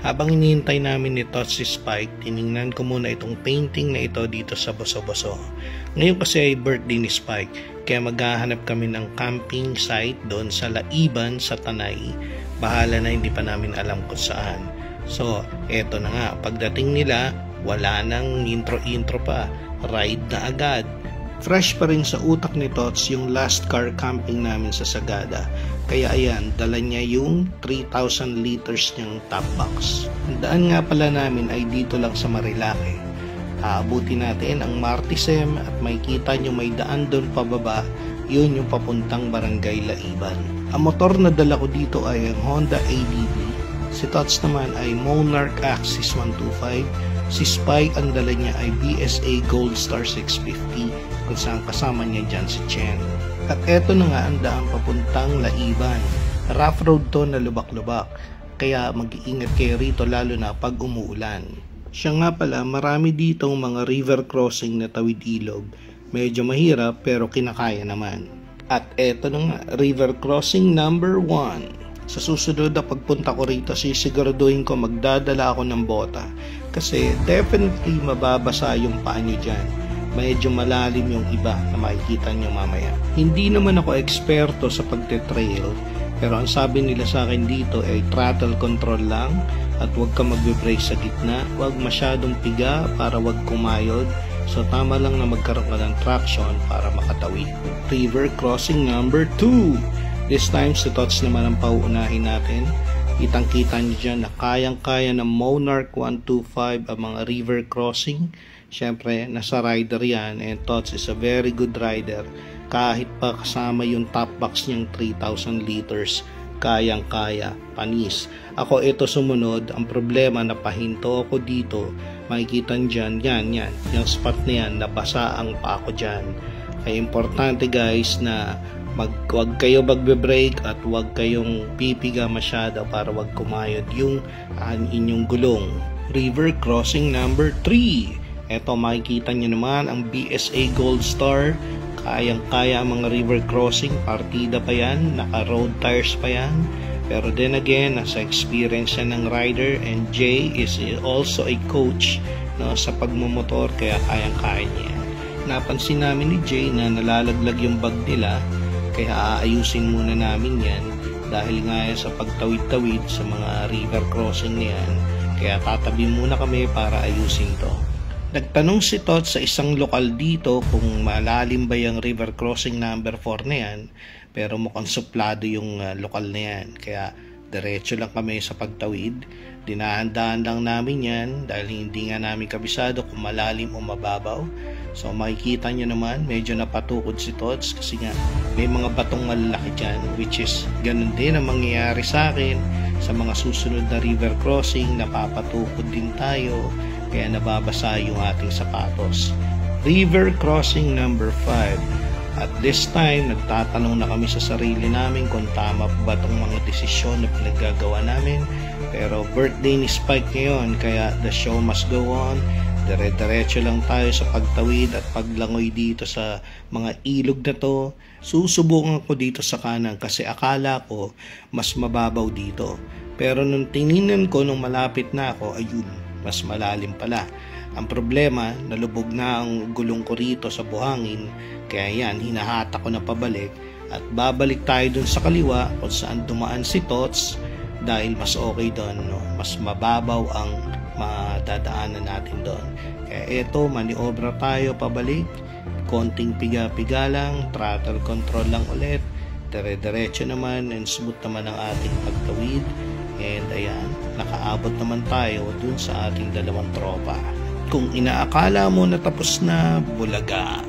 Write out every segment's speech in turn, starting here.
Habang hinihintay namin ni Tots si Spike, tiningnan ko muna itong painting na ito dito sa Boso-Boso. Ngayon kasi ay birthday ni Spike, kaya maghahanap kami ng camping site doon sa Laiban sa Tanay. Bahala na, hindi pa namin alam kung saan. So, eto na nga, pagdating nila, wala nang intro-intro pa, ride na agad. Fresh pa rin sa utak ni Tots yung last car camping namin sa Sagada. Kaya ayan, dala niya yung 3,000 liters niyang top box. Ang daan nga pala namin ay dito lang sa Marilake. Aabutin natin ang Martisem at makikita nyo may daan doon pababa, yun yung papuntang Barangay Laiban. Ang motor na dala ko dito ay ang Honda ADV. Si Tots naman ay Monarch Axis 125. Si Spike ang dala niya ay BSA Gold Star 650 kung saan kasama niya dyan si Chen. At eto na nga ang daan papuntang Laiban. Rough road to na lubak-lubak, kaya mag-iingat kayo rito lalo na pag umuulan. Siya nga pala, marami ditong mga river crossing na tawid ilog. Medyo mahirap pero kinakaya naman. At eto na nga, river crossing number 1. Sa susunod na pagpunta ko rito, sisiguraduhin ko magdadala ako ng bota. Kasi definitely mababasa yung paa nyo dyan. Medyo malalim yung iba na makikita nyo mamaya. Hindi naman ako eksperto sa pagte-trail, pero ang sabi nila sa akin dito ay throttle control lang at huwag ka magbe-brake sa gitna, huwag masyadong piga para huwag kumayod. So tama lang na magkaroon ka ng traction para makatawid. River crossing number 2. This time si Tots naman ang pauunahin natin. Kitang-kita nyo dyan na kayang-kaya ng Monarch 125 ang mga river crossing. Siyempre, nasa rider yan, and Tots is a very good rider. Kahit pa kasama yung top box niyang 3,000 liters, kayang-kaya, panis. Ako ito sumunod, ang problema napahinto ako dito. Makikita nyo dyan, yan, yung spot na yan, nabasa ang pa ako dyan. Kaya importante guys na huwag kayo magbe-brake at huwag kayong pipiga masyado para huwag kumayod yung inyong gulong. River crossing number 3. Eto, makikita nyo naman ang BSA Gold Star. Kayang-kaya ang mga river crossing. Partida pa yan, naka-road tires pa yan. Pero then again, nasa experience yan ng rider, and Jay is also a coach, no, sa pagmumotor, kaya kayang-kaya niya. Napansin namin ni Jay na nalalaglag yung bag nila, kaya aayusin muna namin yan dahil nga sa pagtawid-tawid sa mga river crossing na yan. Kaya tatabi muna kami para ayusin to. Nagtanong si Tots sa isang lokal dito kung malalim ba yung river crossing number 4 na yan, pero mukhang suplado yung lokal na yan. Kaya diretso lang kami sa pagtawid. Dinahandaan lang namin yan dahil hindi nga namin kabisado kung malalim o mababaw. So makikita nyo naman, medyo napatukod si Tots kasi nga may mga batong malalaki dyan, which is ganun din ang mangyayari sa akin sa mga susunod na river crossing. Napapatukod din tayo, kaya nababasa yung ating sapatos. River crossing number 5. At this time, nagtatanong na kami sa sarili namin kung tama ba itong mga desisyon na pinaggagawa namin. Pero birthday ni Spike ngayon, kaya the show must go on. Dire-diretso lang tayo sa pagtawid at paglangoy dito sa mga ilog na to. Susubukan ko dito sa kanan kasi akala ko mas mababaw dito. Pero nung tiningnan ko nung malapit na ako, ayun, mas malalim pala. Ang problema, nalubog na ang gulong ko rito sa buhangin, kaya yan, hinahata ko na pabalik at babalik tayo dun sa kaliwa kung saan dumaan si Tots dahil mas okay doon, no? Mas mababaw ang madadaanan natin doon. Kaya eto, maniobra tayo pabalik, konting piga-piga lang, throttle control lang ulit, dire-diretso naman and smooth naman ang ating pagtawid. And ayan, nakaabot naman tayo dun sa ating dalawang tropa. Kung inaakala mo na tapos na, bulaga.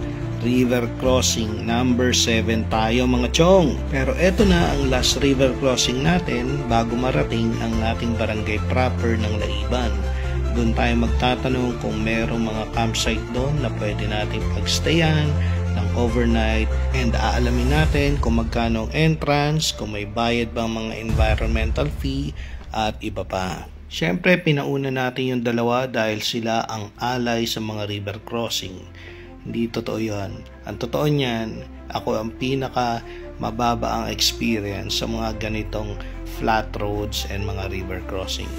River crossing number 7 tayo mga chong. Pero eto na ang last river crossing natin bago marating ang ating barangay proper ng Laiban. Doon tayo magtatanong kung merong mga campsite doon na pwede natin pagstayan ng overnight, and aalamin natin kung magkano ang entrance, kung may bayad bang mga environmental fee at iba pa. Siyempre, pinauna natin yung dalawa dahil sila ang alay sa mga river crossing. Hindi totoo yun. Ang totoo niyan, ako ang pinaka mababa ang experience sa mga ganitong flat roads and mga river crossing.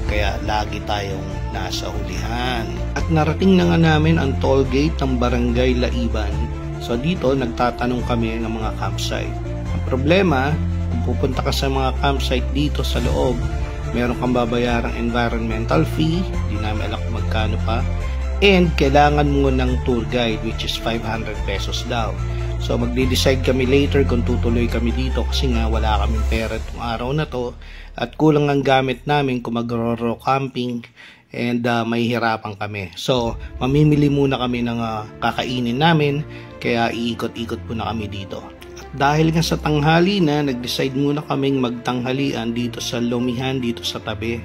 Kaya lagi tayong nasa hulihan. At narating na nga namin ang toll gate ng Barangay Laiban. So dito nagtatanong kami ng mga campsite. Ang problema, kung pupunta ka sa mga campsite dito sa loob, meron kang babayarang environmental fee, di namin alam kung magkano pa, and kailangan mo ng tour guide which is 500 pesos daw. So magde-decide kami later kung tutuloy kami dito kasi nga wala kaming pera itong araw na to at kulang ang gamit namin kung magro-row camping and mahihirapan kami. So mamimili muna kami ng kakainin namin kaya iikot-ikot muna kami dito. At dahil nga sa tanghali na, nag-decide muna kaming magtanghalian dito sa Lomihan dito sa tabi.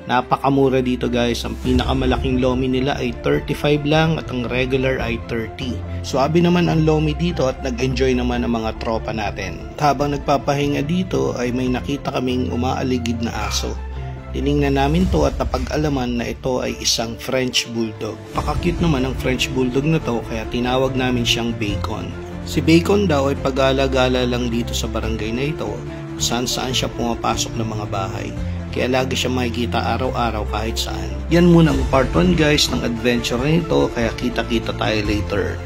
Napakamura dito guys, ang pinakamalaking lomi nila ay 35 lang at ang regular ay 30. Suabe naman ang lomi dito at nag-enjoy naman ang mga tropa natin. At habang nagpapahinga dito ay may nakita kaming umaaligid na aso. Tiningnan namin to at napag-alaman na ito ay isang French Bulldog. Pakakute naman ang French Bulldog na to kaya tinawag namin siyang Bacon. Si Bacon daw ay pag-alagala lang dito sa barangay na ito, saan siya pumapasok ng mga bahay. Kaya lagi siya makikita araw-araw kahit saan. Yan muna ang part 1 guys ng adventure nito, kaya kita-kita tayo later.